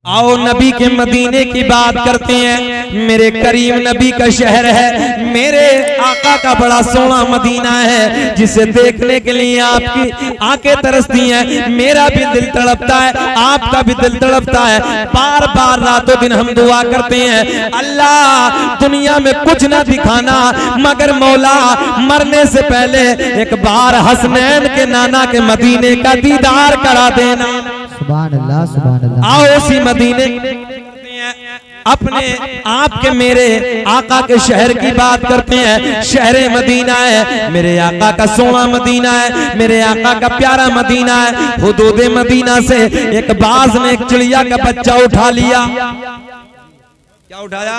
आओ नबी के मदीने की बात करते हैं। मेरे करीम नबी का शहर है, मेरे आका का बड़ा सोना मदीना है, जिसे देखने के लिए आपकी आंखें तरसती हैं। मेरा भी दिल तड़पता है, आपका भी दिल तड़पता है। बार बार रातों दिन हम दुआ करते हैं, अल्लाह दुनिया में कुछ ना दिखाना, मगर मौला मरने से पहले एक बार हसनैन के नाना के मदीने का दीदार करा देना। सुभान अल्लाह, सुभान अल्लाह। आओ उसी मदीने अपने आपके मेरे आका के शहर की बात करते हैं। शहर मदीना है, मेरे आका का सोना मदीना है, मेरे आका का प्यारा मदीना है। हुदूद मदीना से एक बाज ने एक चिड़िया का बच्चा उठा लिया। क्या उठाया?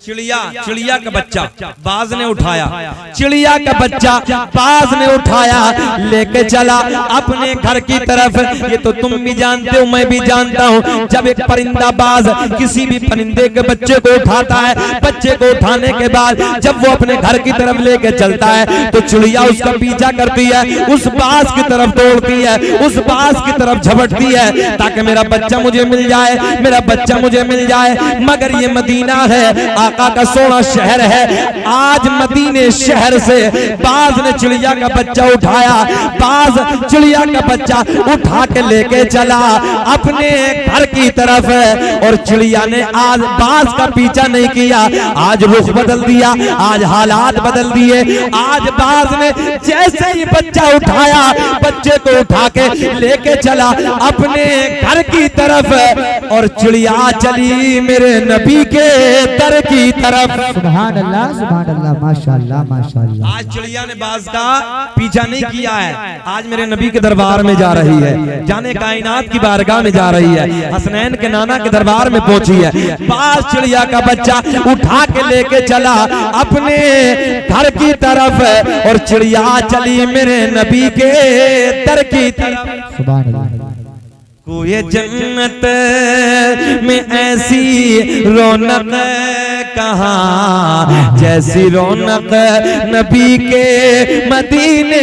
चिड़िया का बच्चा बाज ने उठाया। चिड़िया का बच्चा बाज ने उठाया, लेके चला अपने घर की तरफ। ये तो तुम भी जानते हो, मैं भी जानता हूँ, जब एक परिंदा बाज किसी भी परिंदे के बच्चे को उठाता है, बच्चे को उठाने के बाद जब वो अपने घर की तरफ लेके चलता है तो चिड़िया उसका पीछा करती है, उस बाज की तरफ दौड़ती है, उस बाज की तरफ झपटती है, ताकि मेरा बच्चा मुझे मिल जाए, मेरा बच्चा मुझे मिल जाए। मगर ये मदीना है, आका का सोना शहर है। आज मदीने शहर से बाज ने चिड़िया का बच्चा उठाया, बाज चिड़िया का बच्चा उठा के लेके चला अपने घर की तरफ, और चिड़िया ने आज बाज का पीछा नहीं किया, आज रुख बदल दिया, आज हालात बदल दिए। आज बाज ने जैसे ही बच्चा उठाया, बच्चे को उठा के लेके चला अपने घर की तरफ, और चिड़िया चली मेरे नबी के दर की तरफ। सुभान अल्लाह, सुभान अल्लाह, माशाअल्लाह, माशाअल्लाह। आज चिड़िया ने बाज का पीछा नहीं किया है, आज मेरे नबी के दरबार में जा रही है, जाने कायनात की बारगाह में जा रही है, हसनैन के नाना के दरबार में पहुंची है। बाज चिड़िया का बच्चा उठा के लेके चला अपने घर की तरफ, और चिड़िया चली मेरे नबी के दर की तरफ। सुभान अल्लाह। कोई जन्नत में ऐसी रौनक कहाँ, जैसी रौनक नबी के मदीने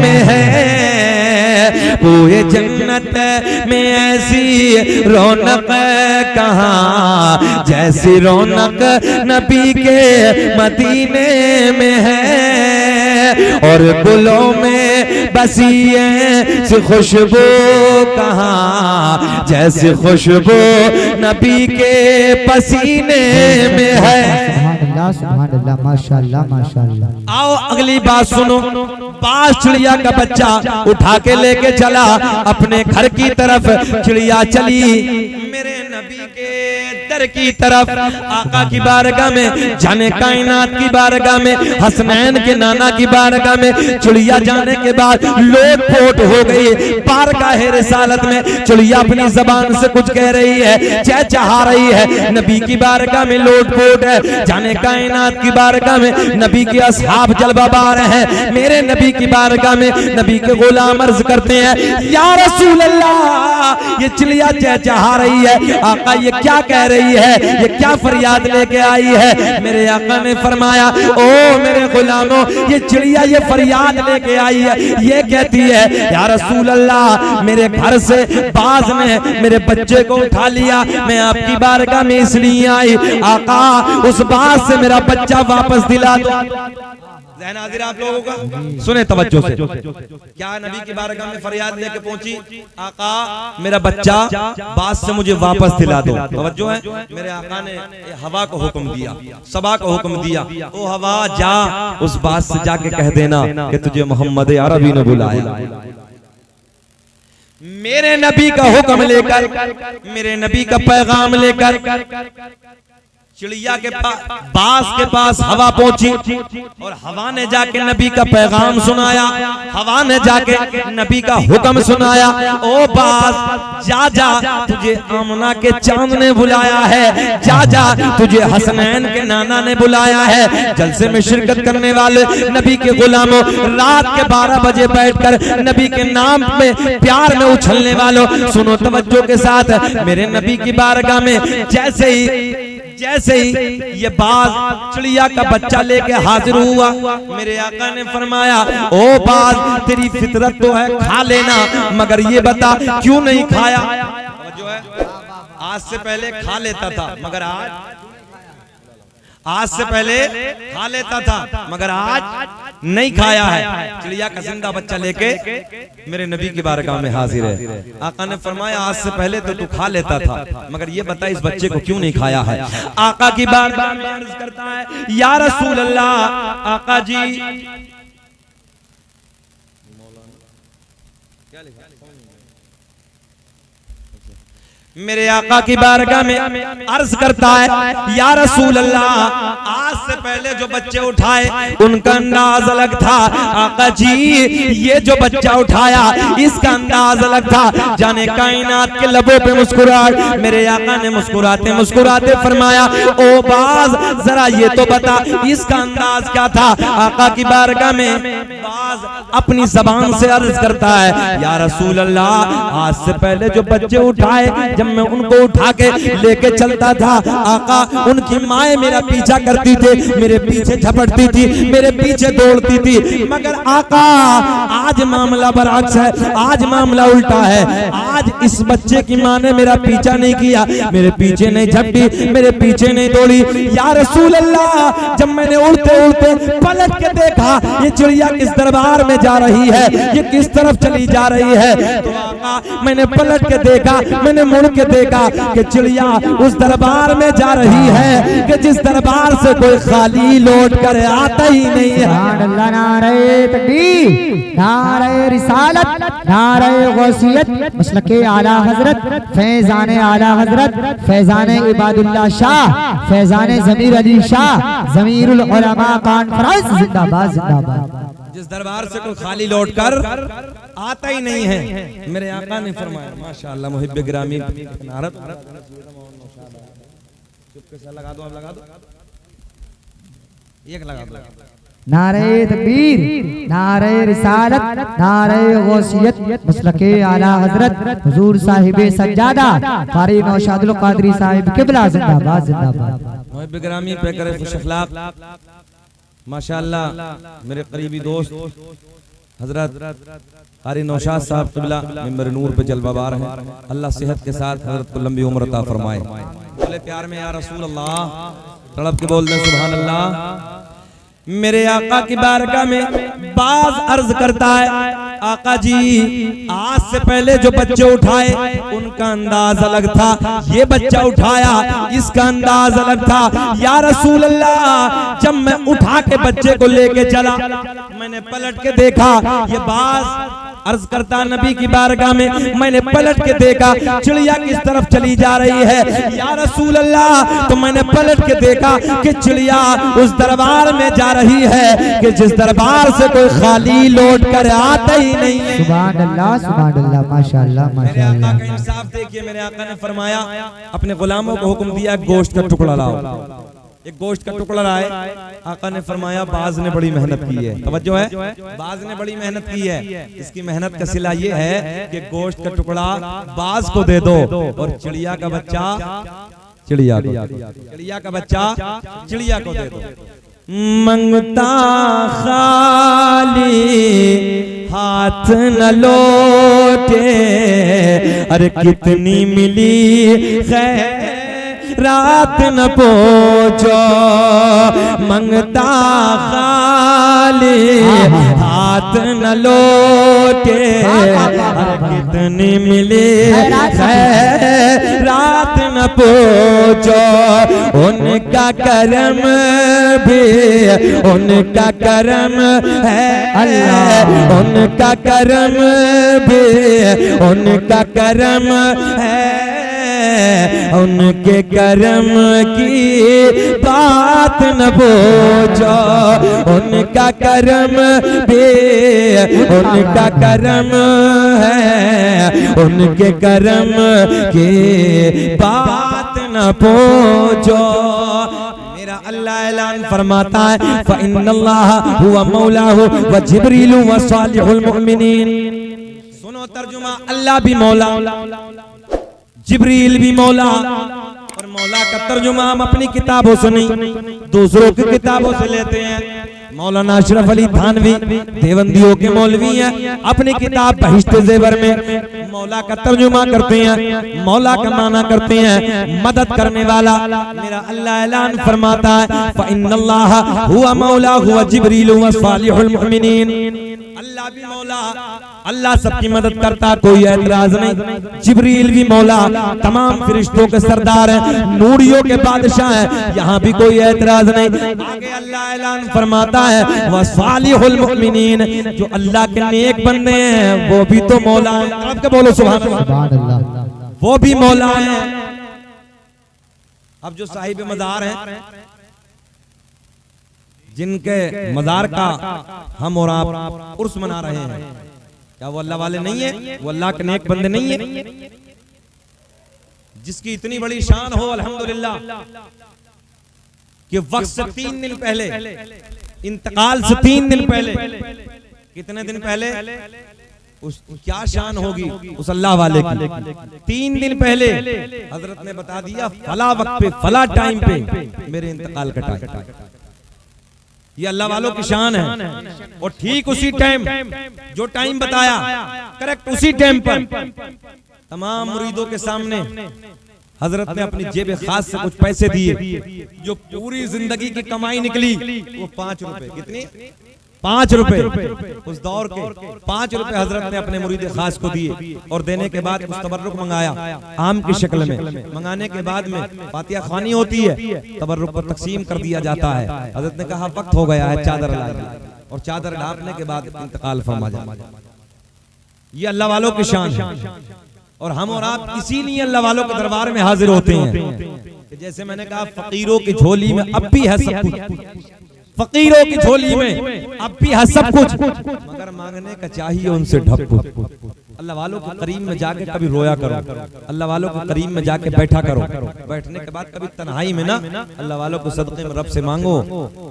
में है। कोई जन्नत में ऐसी रौनक कहाँ, जैसी रौनक नबी के मदीने में है। और गुलों में बसी ऐसी खुशबू कहाँ, जैसी खुशबू नबी के पसीने में है। सुभान अल्लाह, माशाअल्लाह, माशाअल्लाह। आओ अगली बात सुनो। बाज चिड़िया का बच्चा उठा के लेके चला अपने घर की तरफ, चिड़िया चली मेरे नबी के दर की तरफ, आका की बारगाह में, जाने कायनात की बारगाह में, हसनैन के नाना की बारगाह में। चिड़िया जाने के बाद लोट पोट हो गई बारगाह रिसालत में। चिड़िया अपनी जबान से कुछ कह रही है, चहचहा रही है, नबी की बारगाह में लोट पोट है, जाने कायनात की बारगाह में नबी के असहाब जलवाबार हैं। मेरे नबी की बारगाह में नबी के गुलाम अर्ज करते हैं, या रसूल अल्लाह, ये चिड़िया चहचहा रही है, आका ये क्या कह रही है, ये क्या फरियाद लेके आई है। मेरे आका ने फरमाया, ओ मेरे गुलामों, ये चिड़िया ये फरियाद लेके आई है, ये कहती है, या रसूल अल्लाह, मेरे घर से बाज ने मेरे बच्चे को उठा लिया, मैं आपकी बारगाह में इसलिए आई, आका उस बाज से मेरा बच्चा वापस दिला दो। ज़हन हाज़िर आप लोगों का, सुने तवज्जो से। क्या नबी की बारगाह में फरियाद लेके पहुंची, आका मेरा बच्चा बाज से मुझे वापस दिला दो। तवज्जो है, मेरे आका ने हवा को हुक्म दिया, सबा को हुक्म दिया, ओ हवा जा उस बाज से जाके कह देना कि तुझे मोहम्मद अरबी ने बुलाया। मेरे नबी का हुक्म लेकर, मेरे नबी का पैगाम लेकर चिड़िया के बाज के पास हवा पहुंची, और हवा ने जाके नबी का पैगाम सुनाया, हवा ने जाके नबी का हुक्म सुनाया, ओ बाज जा जा, तुझे आमना के चांद ने बुलाया है, जा जा तुझे हसनैन के नाना ने बुलाया है। जलसे में शिरकत करने वाले नबी के गुलामों, रात के 12 बजे बैठकर नबी के नाम में प्यार में उछलने वालों, सुनो तवज्जो के साथ। मेरे नबी की बारगाह में जैसे ही ये बाज चिड़िया का बच्चा लेके हाजिर हुआ, मेरे आका ने फरमाया, ओ बाज तेरी फितरत तो है खा लेना, मगर ये बता क्यों नहीं खाया। जो है आज से पहले खा लेता था मगर आज से पहले खा लेता था मगर आज नहीं खाया है। चिड़िया का जिंदा बच्चा लेके मेरे नबी की बारगाह में हाजिर है। आका ने फरमाया आज से पहले तो तू खा लेता था मगर ये बता इस बच्चे को क्यों नहीं खाया है। आका की बारगाह में अर्ज करता है या रसूल अल्लाह। आका जी मेरे आका की बारगाह में अर्ज करता है या रसूल अल्लाह, आज से पहले जो बच्चे उठाए उनका अंदाज अलग था। आका जी ये जो बच्चा उठाया इसका अंदाज अलग था। जाने कायनात के लबों पे मुस्कुराहट, मेरे आका ने मुस्कुराते मुस्कुराते फरमाया ओ बाज जरा ये तो बता इसका अंदाज क्या था। आका की बारगाह में बाज अपनी जबान से अर्ज करता है या रसूल अल्लाह, आज से पहले जो बच्चे उठाए जब मैं उनको उठा के लेके चलता था आका उनकी माए मेरा पीछा करती थी, मेरे पीछे झपटती थी, मेरे पीछे दौड़ती थी। मगर आका आज मामला बरअक्स है, आज मामला उल्टा है। आज इस बच्चे की माँ ने मेरा पीछा नहीं किया, मेरे पीछे नहीं झपटी, मेरे पीछे नहीं दौड़ी। या रसूल अल्लाह, जब मैंने उड़ते उड़ते पलट के देखा ये चिड़िया किस दरबार में जा रही है, ये किस तरफ चली जा रही है, तो आका मैंने पलट के देखा, मैंने मुड़ के देखा कि चिड़िया उस दरबार में जा रही है कि जिस दरबार से कोई खाली लौट कर आता ही नहीं है। नारे तकबीर, नारे रिसालत, नारे गौसियत, मसलके आला हजरत, फैजान आला हजरत, फैजान इबादुल्लाह शाह, फैजान जमीर अली शाह, जमीरुल उलमा कॉन्फ्रेंस जिंदाबाद जिंदाबाद। जिस दरबार से कोई खाली लौट कर आता ही नहीं है। मेरे आका ने फरमाया माशाअल्लाह मुहिब्बे गिरामी नारद चुपके से लगा दो, आप लगा दो, एक लगा दो। नारे तकबीर, नारे रिसालत, नारे गौसियत, मसलके आला हजरत हुजूर साहिबे सज्जादा कारी नौशादुल कादरी साहिब किबला जिंदाबाद जिंदाबाद। मुहिब्बे गिरामी पे करे खुश अखलाक माशाअल्लाह मेरे करीबी दोस्त हजरत कारी नौशाद साहब किबला मिंबर नूर पे जलवाबार हैं। अल्लाह सेहत के साथ हजरत को लंबी उम्र अता फरमाए। बोले प्यार में या रसूल अल्लाह, तड़प के बोल दे सुभान अल्लाह। मेरे आका की बारगाह में बाज अर्ज करता है आका जी आज से पहले जो बच्चे उठाए उनका अंदाज अलग था, ये बच्चा उठाया इसका अंदाज अलग था। या रसूल अल्लाह, जब मैं उठा के बच्चे को लेके चला मैंने पलट के देखा, ये बाज अर्ज करता नबी की बारगाह में मैंने पलट के देखा चिड़िया किस तरफ चली जा रही है। या रसूल अल्लाह, तो मैंने पलट के देखा कि चिड़िया उस दरबार में जा रही है कि जिस दरबार से कोई खाली लौट कर आता ही नहीं है। सुभान अल्लाह सुभान अल्लाह माशाअल्लाह माशाअल्लाह। मेरे आका का इंसाफ देखिए, मेरे आका ने फरमाया अपने गुलामों को हुक्म दिया गोश्त का टुकड़ा लाओ। एक गोश्त का टुकड़ा लाए, आका ने फरमाया बाज ने बड़ी मेहनत की है, तवज्जो है, बाज ने बड़ी मेहनत की है। इसकी मेहनत का सिला ये है कि गोश्त का टुकड़ा बाज को दे दो और चिड़िया का बच्चा चिड़िया का बच्चा चिड़िया को दे दो। मंगता खाली हाथ न लौटे, अरे कितनी मिली खैर रात न पहुंचो। मंगता खाली हाथ न लौटे, कितनी मिली रात न पहुंचो। उनका करम भी उनका करम है अल्लाह, उनका करम भी उनका करम है, उनके करम की बात न पूछो। उनका करम भी उनका करम है, उनके करम की बात न पूछो। मेरा अल्लाह ऐलान फरमाता है फ़इन्नल्लाह हुवा मौलाहु व जिब्रीलु व सालिहुल मुमिनीन। सुनो तर्जुमा, अल्लाह भी मौला, जिब्रील भी मौला और मौला का तर्जुमा हम अपनी किताबों से नहीं दूसरों की किताबों से लेते हैं। मौलाना अशरफ अली थानवी देवबंदियों के मौलवी हैं, अपनी किताब बहिश्ते ज़ेवर में मौला का तर्जुमा करते हैं, मौला का माना करते हैं मदद करने वाला मेरा अल्लाह ऐलान फरमाता है फ़इन्नल्लाह हुवा मौला हुवा जिब्रील व सालिहुल मुमिनीन। अल्लाह भी मौला, अल्लाह सबकी मदद करता, कोई ऐतराज नहीं। जिब्रील भी मौला, तमाम फरिश्तों के सरदार हैं, नूरियों के बादशाह हैं, यहाँ भी कोई ऐतराज नहीं। आगे अल्लाह ऐलान फरमाता है व सालिहुल मुमिनीन, जो अल्लाह के नेक बंदे हैं वो भी तो मौला है। आप क्या बोलो सुभान अल्लाह, वो भी मौला है। अब जो साहिब मज़ार हैं, जिनके मज़ार का हम और आप उर्स मना रहे हैं, क्या वो अल्लाह वाले नहीं है? वो अल्लाह के नेक बंदे नहीं है? जिसकी इतनी बड़ी शान हो अल्हम्दुलिल्लाह कि वक्त से 3 दिन पहले, इंतकाल से 3 दिन पहले, कितने दिन पहले, उस क्या शान होगी उस अल्लाह वाले की। 3 दिन पहले हजरत ने बता दिया फला वक्त पे फला टाइम पे मेरे इंतकाल का टाइम। ये अल्लाह वालों की शान है। और ठीक उसी टाइम, जो टाइम बताया करेक्ट उसी टाइम पर तमाम मुरीदों के सामने हजरत ने अपनी जेब खास से कुछ पैसे दिए, जो पूरी जिंदगी की कमाई निकली वो 5 रुपए। कितनी? 5 रुपए। उस दौर के 5 रुपए हजरत ने अपने मुरीद खास को दिए और देने के बाद कुछ तबर्रुक मंगाया आम की शक्ल में। मंगाने के बाद में फातिहा ख़वानी होती है, तबर्रुक पर तकसीम कर दिया जाता है। हजरत ने कहा वक्त हो गया है चादर लाइए, और चादर ढापने के बाद इंतकाल फरमा जाए। ये अल्लाह वालों की शान है। और हम और आप इसीलिए अल्लाह वालों के दरबार में हाजिर होते हैं। जैसे मैंने कहा फकीरों की झोली में अब भी है सब कुछ, फकीरों की झोली में अब भी है सब कुछ, मगर मांगने का चाहिए उनसे ढप कुछ। अल्लाह वालों के करीब में जाके कभी रोया करो, अल्लाह वालों के करीब में जाके बैठा करो। बैठने के बाद कभी तन्हाई में ना अल्लाह वालों को सदक़े में रब से मांगो,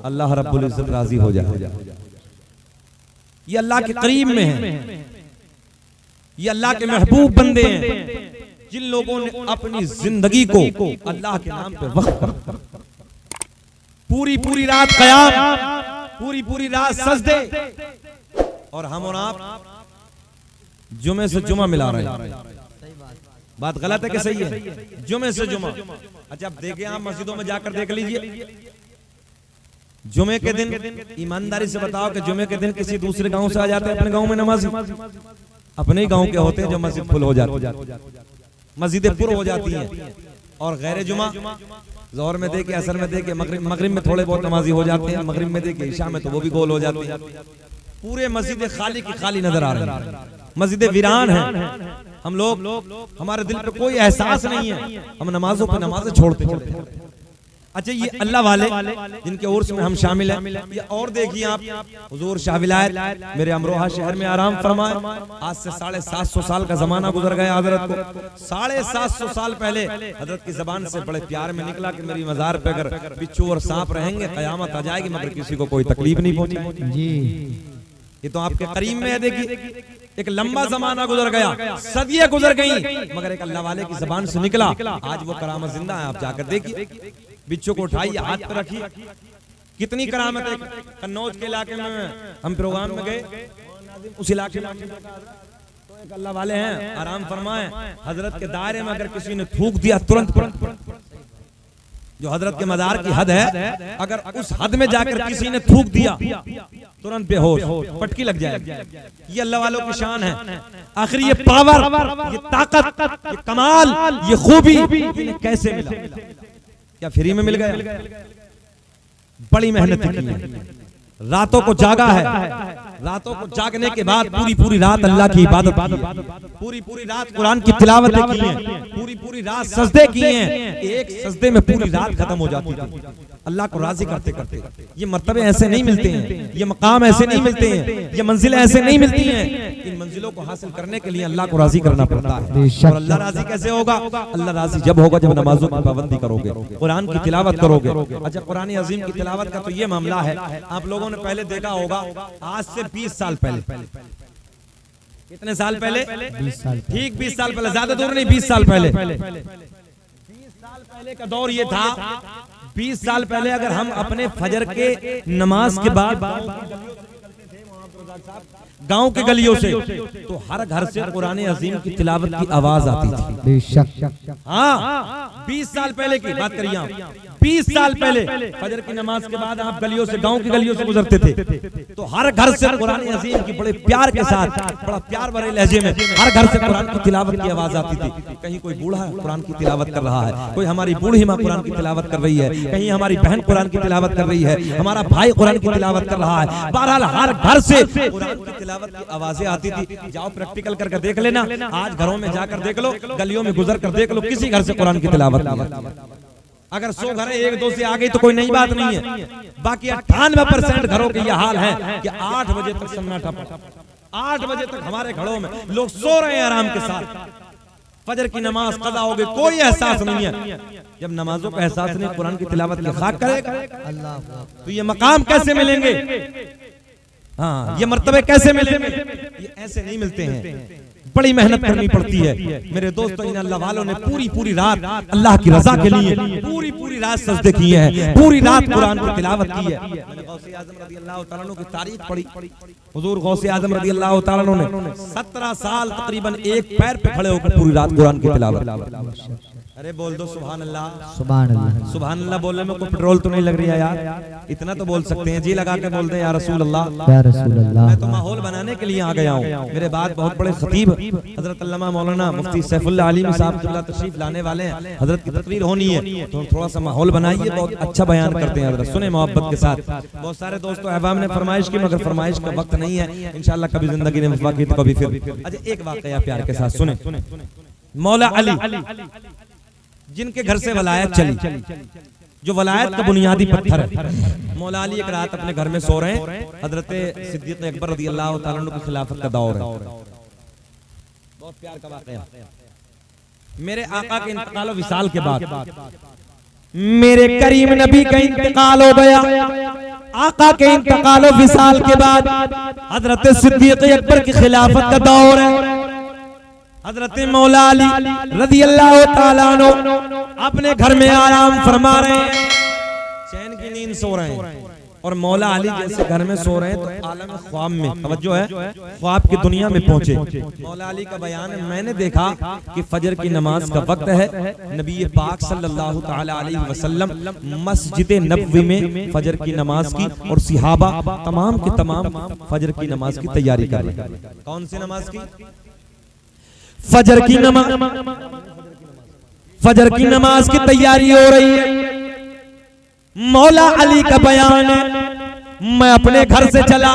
अल्लाह रब्बुल इज्जत राजी हो जाए। ये अल्लाह के करीब में है, ये अल्लाह के महबूब बंदे हैं, जिन लोगों ने अपनी जिंदगी को अल्लाह के नाम पे वक्फ कर, पूरी पूरी रात क़याम, पूरी पूरी रात सजदे। और हम और आप जुमे से जुमा मिला रहे हैं। बात गलत है कि सही है? जुमे से जुमा। अच्छा अब देखिए, आप मस्जिदों में जाकर देख लीजिए, जुमे के दिन ईमानदारी से बताओ कि जुमे के दिन किसी दूसरे गांव से आ जाते हैं अपने गांव में नमाजी? अपने ही गांव के होते हैं जो मस्जिद फुल हो जाती, मस्जिदें पुर हो जाती हैं। और गैर जुमा ज़ोहर में देखे, असर में देखे, मगरिब में थोड़े बहुत नमाजी हो जाते हैं, मगरिब में देखे, ईशा में तो वो भी गोल हो जाते हैं। पूरे मस्जिदें खाली की खाली नजर आ रही हैं, मस्जिदें वीरान हैं। हम लोग, हमारे दिल पे कोई एहसास नहीं है, हम नमाजों पे नमाजें छोड़ते हैं। अच्छा ये अल्लाह वाले जिनके उर्स में हम शामिल हैं, ये और देखिए आप, हुजूर शाह विलायत मेरे अमरोहा शहर में आराम फरमाए। आज से 750 साल का जमाना गुजर गया हजरत को। 750 साल पहले हजरत की जबान से बड़े प्यार में निकला कि मेरी मज़ार पे अगर बिच्छू और सांप रहेंगे कयामत आ जाएगी, मगर किसी को कोई तकलीफ नहीं पहुंची जी। ये तो आपके करीम में है। देखिए एक लंबा जमाना गुजर गया, सदियां गुजर गई, मगर एक अल्लाह वाले की जबान से निकला। आज वो करामत जिंदा है। आप जाकर देखिए, बिच्छू को उठाइए, हाथ पे रखिए, कितनी करामत है। कन्नौज के इलाके में हम प्रोग्राम में गए, उस इलाके में तो एक अल्लाह वाले हैं, आराम फरमाए, हजरत के दायरे में अगर किसी ने थूक दिया तुरंत, जो हजरत के मज़ार की हद है, अगर उस हद में जाकर किसी ने थूक दिया तुरंत बेहोश, पटकी लग जाए। ये अल्लाह वालों की शान है। आखिर ये पावर, ये ताकत, ये कमाल, ये खूबी इन्हें कैसे मिला? क्या फ्री में मिल गया? बड़ी मेहनत की है, रातों को जागा है, रातों को जागने के बाद पूरी पूरी रात अल्लाह की इबादत की, पूरी पूरी रात कुरान की तिलावतें की हैं, पूरी पूरी रात सजदे किए हैं। एक सजदे में पूरी रात खत्म हो जाती थी अल्लाह को राजी करते करते। ये मर्तबे ऐसे नहीं मिलते हैं, ये मकाम ऐसे नहीं मिलते हैं, ये मंजिलें ऐसे नहीं मिलती हैं। इन मंजिलों को हासिल करने के लिए अल्लाह को राजी करना पड़ता है। और अल्लाह राजी कैसे होगा? अल्लाह राजी जब होगा जब नमाजों की पाबंदी करोगे, कुरान की तिलावत करोगे। अच्छा कुरान अजीम की तिलावत का तो ये मामला है, आप लोगों ने पहले देखा होगा, आज से 20 साल पहले, कितने साल पहले? 20 साल, ठीक 20 साल पहले, ज्यादा दूर नहीं, 20 साल पहले, 20 साल पहले का दौर ये था, 20 साल पहले अगर हम अपने फजर के नमाज के बाद गांव के गलियों से, तो हर घर से कुरान अजीम की तिलावत की आवाज आती थी। बेशक। हाँ, 20 साल पहले की बात करिए आप। 20 साल पहले फजर की नमाज के बाद आप गलियों से, गांव की गलियों से गुजरते थे, तो हर घर से कुरान अजीम की बड़े प्यार के साथ, बड़ा प्यार भरे लहजे में हर घर से कुरान की तिलावत की आवाज आती थी। कहीं कोई बूढ़ा कुरान की तिलावत कर रहा है, कोई हमारी बूढ़ी माँ कुरान की तिलावत कर रही है, कहीं हमारी बहन कुरान की तिलावत कर रही है, हमारा भाई कुरान की तिलावत कर रहा है। बहरहाल हर घर से कुरान की तिलावत की आवाजें आती थी। जाओ प्रैक्टिकल करके देख लेना, आज घरों में जाकर देख लो, गलियों में गुजर कर देख लो, किसी घर से कुरान की तिलावत नहीं है। अगर 100 घर है, 1-2 से आ गई तो कोई नई बात नहीं है। बाकी 98% घरों के यह हाल है कि 8 बजे तक सन्नाटा पड़ा, 8 बजे तक हमारे घरों में लोग सो रहे हैं आराम के साथ। फजर की नमाज कदा हो गई, कोई एहसास नहीं है। जब नमाजों का एहसास नहीं, कुरान की तिलावत की खाक करेगा तो ये मकाम कैसे मिलेंगे? हाँ, ये मर्तबे कैसे मिलेंगे? ये ऐसे नहीं मिलते हैं, बड़ी मेहनत करनी पड़ती है। मेरे दोस्तों, इन अल्लाह वालों ने पूरी रात अल्लाह की रजा के लिए पूरी रात सजदे किए हैं, पूरी रात कुरान की तिलावत की है। मैंने गौसे आजम रज़ी अल्लाह तआला अन्हु की तारीख पढ़ी। हुजूर गौसे आजम रज़ी अल्लाह तआला अन्हु ने 17 साल तकरीबन एक पैर पे खड़े होकर पूरी रात कुरान की तिलावत। अरे बोल दो सुभान अल्लाह। सुभान अल्लाह। सुभान अल्लाह बोलने में कोई पेट्रोल तो नहीं लग रही है यार, इतना तो बोल सकते हैं। जी लगा के बोलते हैं या रसूल अल्लाह, या रसूल अल्लाह। मैं तो माहौल बनाने के लिए आ गया हूँ। मेरे बाद बहुत बड़े खतीब हजरत अल्लामा मौलाना मुफ्ती सैफुल्लाह अलीमी साहब क़िबला तशरीफ लाने वाले हैं। हजरत की तकरीर होनी है, तो थोड़ा सा माहौल बनाइए। बहुत अच्छा बयान करते हैं हजरत, सुने मोहब्बत के साथ। बहुत सारे दोस्तों अहबाब ने फरमाइश की, मगर फरमाइश का वक्त नहीं है। इंशाअल्लाह कभी जिंदगी ने वफा की तो कभी फिर। अच्छा, एक वाकया प्यार के साथ सुने। मौला अली जिनके घर से वलायत चली, जो वलायत का बुनियादी पत्थर है। मौला अली एक रात अपने घर में सो रहे हैं। हजरत सिद्दीक अकबर रज़ी अल्लाह तआला अन्हु की खिलाफत का दौर है। बहुत प्यार का वाकया। मेरे आका के इंतकाल विसाल के बाद मेरे करीम नबी का इंतकाल हो गया। आका के इंतकाल विसाल के बाद हजरत सिद्दीक अकबर की खिलाफत का दौर है। हजरत मौला अली रज़ी अल्लाह तआला अन्हु अपने घर में आराम फरमा रहे हैं, चैन की नींद सो रहे हैं। और मौला अली जैसे घर में सो रहे हैं तो आलम ख्वाब में, तवज्जो है, ख्वाब की दुनिया में पहुंचे। मौला अली का बयान है, मैंने देखा कि फजर की नमाज का वक्त है। नबी पाक सल्लल्लाहु तआला अलैहि वसल्लम मस्जिद नबवी में फजर की नमाज की और सहाबा तमाम के तमाम फजर की नमाज की तैयारी कर रहे हैं। कौन सी नमाज की? फजर की नमाज। फजर की नमाज की तैयारी हो रही है। मौला अली का बयान है, मैं अपने घर से चला,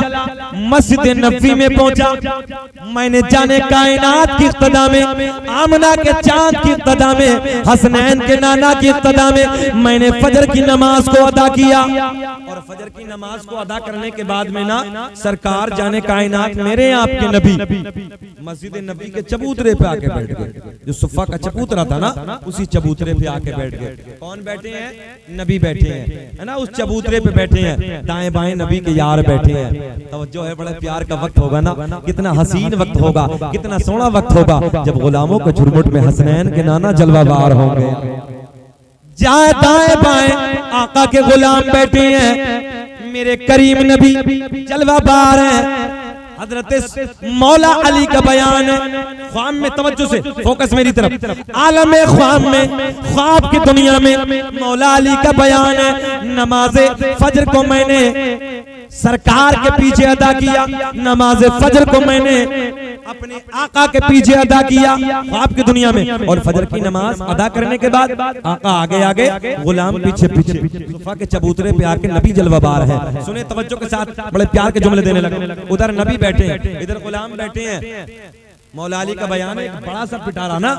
मस्जिद नबवी में पहुंचा। मैंने जाने कायनात की इक़्तिदा में, आमना के चांद की इक़्तिदा में, हसनैन के नाना की इक़्तिदा में मैंने फजर की नमाज को अदा किया। और फजर की नमाज को अदा करने के बाद में ना सरकार जाने कायनात मेरे आपके नबी मस्जिद नबी के चबूतरे पे आके बैठ गए। जो सुफ़ा का चबूतरा था ना, उसी चबूतरे पे आके बैठ गए। कौन बैठे हैं? नबी बैठे हैं, है ना, उस चबूतरे पे बैठे हैं। दाएं बाएं नबी के यार बैठे हैं। तवज्जो है, बड़े प्यार का वक्त होगा ना, कितना हसीन वक्त होगा, कितना सोना वक्त होगा जब गुलामों के झुरमुट में हसनैन के नाना जलवाबार होंगे। जाए दाएं बाएं आका के गुलाम बैठे हैं, मेरे करीम नबी जलवाबार हैं। हजरत मौला अली का बयान है, ख्वाब में, तवज्जो से फोकस मेरी तरफ, आलम ख्वाब में, ख्वाब की दुनिया में मौला अली का बयान है, नमाज़े फजर को मैंने सरकार के पीछे अदा किया, नमाज़े फजर को मैंने अपने आका के पीछे अदा किया ख्वाब की दुनिया में। और फजर की नमाज अदा करने के बाद आका आगे आगे, गुलाम पीछे पीछे, सुफ़ा के चबूतरे पे आके नबी जलवाबार है। सुने तवज्जो के साथ, बड़े प्यार के जुमले देने लगे। उधर नबी बैठे हैं, इधर गुलाम बैठे हैं। मौला अली का बयान है, बड़ा सा पिटारा ना,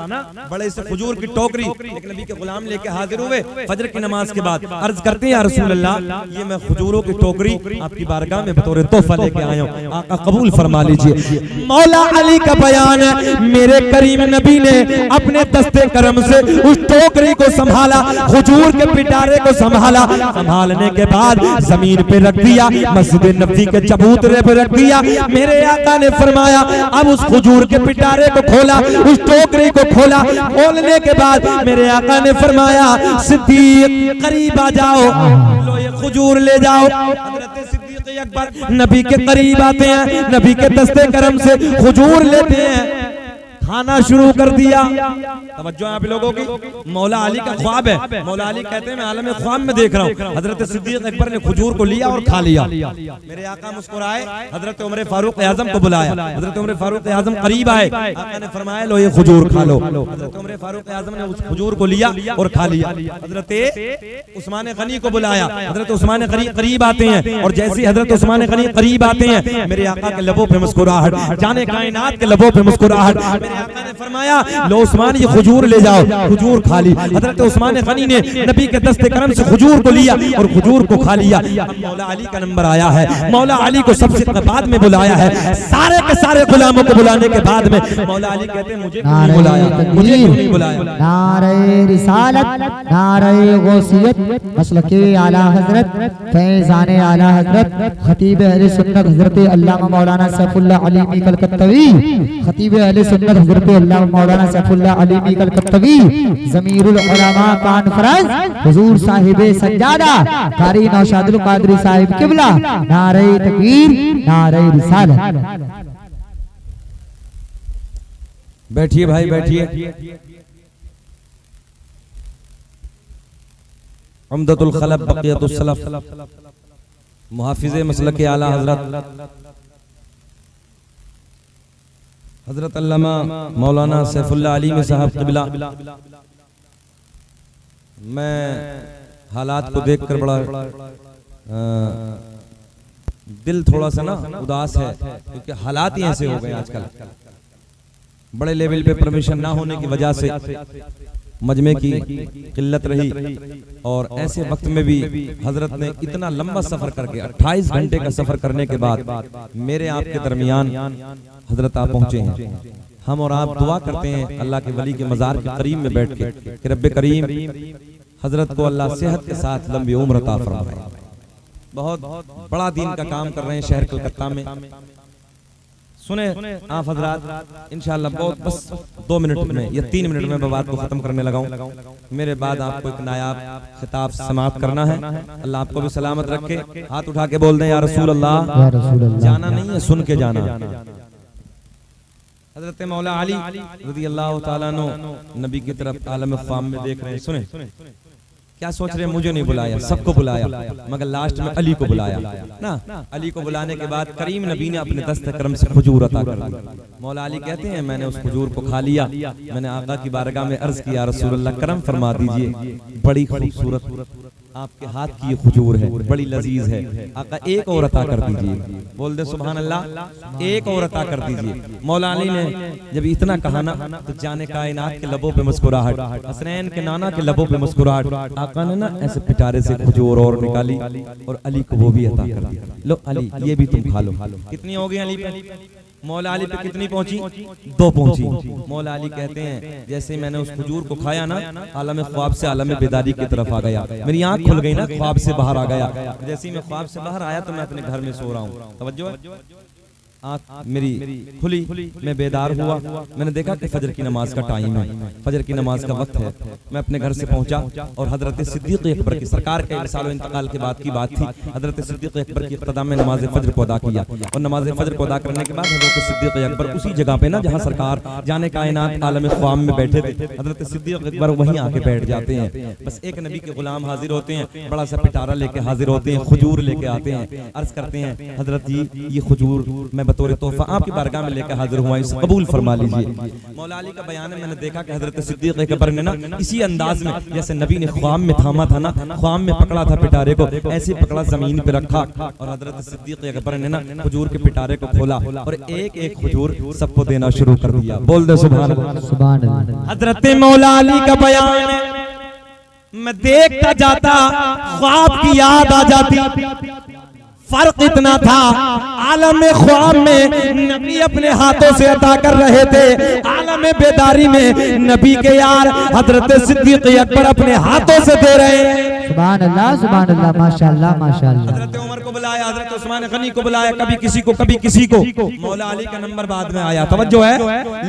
बड़े से खजूर की टोकरी, एक नबी के गुलाम लेके हाजिर हुए फजर की नमाज के बाद। अर्ज करते हैं, या रसूल अल्लाह, ये मैं खजूरों की टोकरी आपकी बारगाह में बतौर तोहफा लेके आया हूँ, आका कबूल फरमा लीजिए। मौला अली का बयान है, मेरे करीम नबी ने अपने दस्ते करम से उस टोकरी को संभाला, खजूर के पिटारे को संभाला, संभालने के बाद जमीन पे रख दिया, मस्जिद नबवी के चबूतरे पे रख दिया। मेरे आका ने फरमाया, अब उस खजूर के पिटारे को खोला, उस टोकरी को खोला। खोलने के बाद मेरे आका ने फरमाया सिद्दीक करीब आ जाओ, लो ये खजूर ले जाओ। हजरत सिद्दीक अकबर नबी के करीब आते हैं, नबी के दस्ते करम से खजूर लेते हैं, खाना शुरू कर दिया। तवज्जो आप लोगों की, मौला अली का ख्वाब है। मौला अली कहते हैं मैं आलम ख्वाब में देख रहा हूँ। हजरत सिद्दीक अकबर ने खजूर को लिया और खा लिया। मेरे आका मुस्कुराए, हजरत उमर फारूक आजम को बुलाया। हजरत उमर फारूक आजम करीब आए, आका ने फरमाया लो ये खजूर खा लो। हजरत उमर फारूक आजम ने उस खजूर को लिया और खा लिया। हजरत उस्मान गनी को बुलाया, हजरत उस्मान गनी करीब आते हैं और जैसे ही हजरत उस्मान गनी करीब आते हैं मेरे आका के लबों पे मुस्कुराहट, जाने कायनात के लबों पे मुस्कुराहट। आका ने फरमाया लो उस्मान ये खजूर ले जाओ, खजूर खा ली। हजरत उस्मान गनी ने नबी के दस्ते करम से खजूर को लिया और खजूर को खा लिया। अब मौला अली का नंबर आया है, मौला अली को सबसे बाद में बुलाया है। सारे के सारे गुलामों को बुलाने के बाद में मौला अली कहते हैं मुझे क्यों नहीं बुलाया, मुझे क्यों नहीं बुलाया। नारे रिसालत, नारे गौसियत, मसलके आला हजरत, फैज़ाने आला हजरत, खतीब अहले सुन्नत हजरत अल्लामा मौलाना सैफुल्लाह अलीमी कलकत्तवी, खतीब अहले सुन्नत हजरत अल्लामा मौलाना सैफुल्लाह अलीमी कलकत्तवी, ज़मीरुल उलमा कॉन्फ्रेंस हुजूर साहिबे सज्जादा कारी नौशादुल कादरी साहिब किबला, नारे तकबीर, नारे रिसालत। बैठिए भाई बैठिए। उम्दतुल खलब बक़ियतुस सलफ मुहाफिज़े मसलके आला हजरत हजरत अल्लामा मौलाना सैफुल्लाह अलीमी साहब क़िबला। मैं हालात को देखकर बड़ा दिल थोड़ा सा ना उदास है, क्योंकि हालात ही ऐसे हो गए आजकल। बड़े लेवल पे परमिशन ना होने की वजह से मजमे की किल्लत रही, और ऐसे वक्त में भी हजरत ने इतना लंबा सफर करके 28 घंटे का सफर करने के बाद मेरे आपके दरमियान हजरत आप पहुंचे हैं। हम और आप दुआ करते हैं अल्लाह के वली के मज़ार के करीब में बैठ के कि रब्बे करीम हजरत को अल्लाह सेहत के साथ लंबी उम्र अता फरमाए। बहुत बड़ा दीन का काम कर रहे हैं शहर कलकत्ता में। सुने आप हजरात, इंशाअल्लाह बहुत बस 2 मिनट में या 3 मिनट में मैं बात को खत्म करने लगा हूँ। मेरे बाद आपको एक नायाब खिताब समाप्त करना है। अल्लाह आपको भी सलामत रखे। हाथ उठा के बोल दें या रसूल अल्लाह। जाना नहीं है, सुन के जाना। हजरत मौला अली रज़ी अल्लाह ताला अन्हु नबी की तरफ आलम ख्वाब में देख रहे हैं। सुने क्या सोच रहे हैं, मुझे नहीं बुलाया, सबको बुलाया, मगर लास्ट में अली को बुलाया ना। अली को बुलाने के बाद करीम नबी ने अपने दस्त करम से खजूर अता कर दी। मौला अली कहते हैं मैंने उस खजूर को खा लिया। मैंने आका की बारगाह में अर्ज किया रसूल अल्लाह करम फरमा दीजिए, बड़ी खूबसूरत आपके हाथ की ये खजूर है, बड़ी लजीज है, आका एक और अता कर दीजिए। बोल दे सुभान अल्लाह, एक और अता कर दीजिए। मौला अली ने जब इतना कहा ना तो जाने कायनात के लबों पे मुस्कुराहट, हसनैन के नाना के लबों पे मुस्कुराहट। आका ने ना ऐसे पिटारे से खजूर और निकाली और अली को वो भी अता कर दिया। लो अली ये भी तुम खा लो। कितनी हो गई अली पे? मौला अली पे कितनी पहुंची? 2 पहुंची। मौला अली कहते हैं जैसे मैंने उस खजूर को खाया ना, आलम ख्वाब से आलम बेदारी की तरफ आ गया। मेरी आंख खुल गई ना, ख्वाब से बाहर आ गया। जैसे ही मैं ख्वाब से बाहर आया तो मैं अपने घर में सो रहा हूँ। तवज्जो है, आँख मेरी खुली, मैं बेदार हुआ। मैंने देखा कि फजर की नमाज का टाइम है, फजर की नमाज का वक्त है। मैं अपने घर से पहुंचा और हजरत सिद्दीक अकबर की सरकार के सालों इंतकाल के बाद की बात थी। हजरत सिद्दीक अकबर की इक़्तिदा में नमाज फजर को अदा किया और नमाज फजर को अदा करने के बाद हजरत सिद्दीक अकबर उसी जगह पे ना जहाँ सरकार जाने कायनात आलम ख्वाब में बैठे थे, हजरत सिद्दीक अकबर वहीं आके बैठ जाते हैं। बस एक नबी के गुलाम हाजिर होते हैं, बड़ा सा पिटारा लेके हाजिर होते हैं, खजूर लेके आते हैं। अर्ज करते हैं हजरत जी ये खजूर मैं बतौर तोहफा आपकी बारगाह में लेकर हाजिर हुआ, इसे कबूल फरमा लीजिए। मौला अली का बयान है, मैंने देखा कि हजरत सिद्दीक अकबर ने ना इसी अंदाज में जैसे नबी ने ख्वाब में थामा था ना, ख्वाब में पकड़ा था पिटारे को, ऐसे पकड़ा जमीन पे रखा और हजरत सिद्दीक अकबर ने ना खजूर के पिटारे को खोला और एक एक खजूर सबको देना शुरू कर दिया। बोल दे सुभान अल्लाह। हजरत मौला अली का बयान है, मैं देखता जाता ख्वाब की याद आ जाती। फर्क इतना था, आलम ख्वाब में नबी अपने हाथों से अता कर रहे थे, आलम बेदारी में नबी के यार हजरत सिद्दीक अकबर अपने हाथों से दे रहे हैं। सुभान अल्लाह माशाअल्लाह माशाअल्लाह। हजरत उमर को बुलाया, हजरत उस्मान गनी को बुलाया, कभी किसी को कभी किसी को। मौला अली का नंबर बाद में आया, तवज्जो है,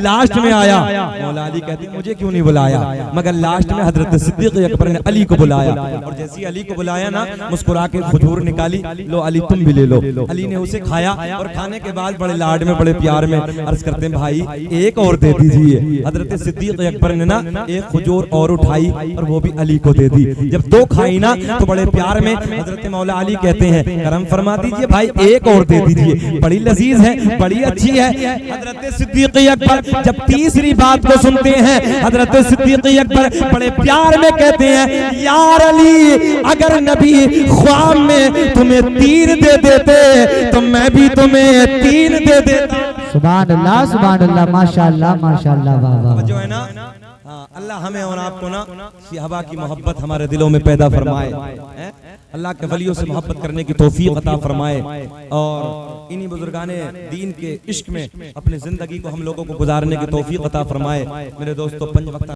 लास्ट में आया। मौला अली कहते मुझे क्यों नहीं बुलाया, मगर लास्ट में हजरत सिद्दीक अकबर ने अली को बुलाया। और जैसे अली को बुलाया ना, मुस्कुरा के खजूर निकाली, लो अली तुम भी ले लो। अली ने उसे खाया और खाने के बाद बड़े लाड में बड़े प्यार में अर्ज करते हैं भाई एक और दे दीजिए। हजरत सिद्दीक अकबर ने ना एक खजूर और उठाई और वो भी अली को दे दी। जब दो खाई ना तो बड़े प्यार में हजरत मौला अली कहते हैं करम फरमा दीजिए भाई एक और दे दीजिए, बड़ी लजीज है, बड़ी अच्छी है। हजरत सिद्दीक अकबर जब तीसरी बात को सुनते हैं, हजरत सिद्दीक अकबर बड़े प्यार में कहते हैं यार अली अगर नबी ख्वाब में तुम्हें तीर दे देते तो मैं भी तुम्हें तीर दे देता। सुभान अल्लाह माशाअल्लाह माशाअल्लाह। वाह वाह जो है ना, हाँ, अल्लाह हमें और आपको ना सहाबा की मोहब्बत हमारे दिलों में पैदा फरमाए, अल्लाह के वलियों से मोहब्बत करने की तौफीक अता फरमाए और इन्हीं बुजुर्गाने दीन के इश्क में अपनी जिंदगी को हम लोगों को गुजारने की तौफीक अता फरमाए। मेरे दोस्तों, 5 वक्त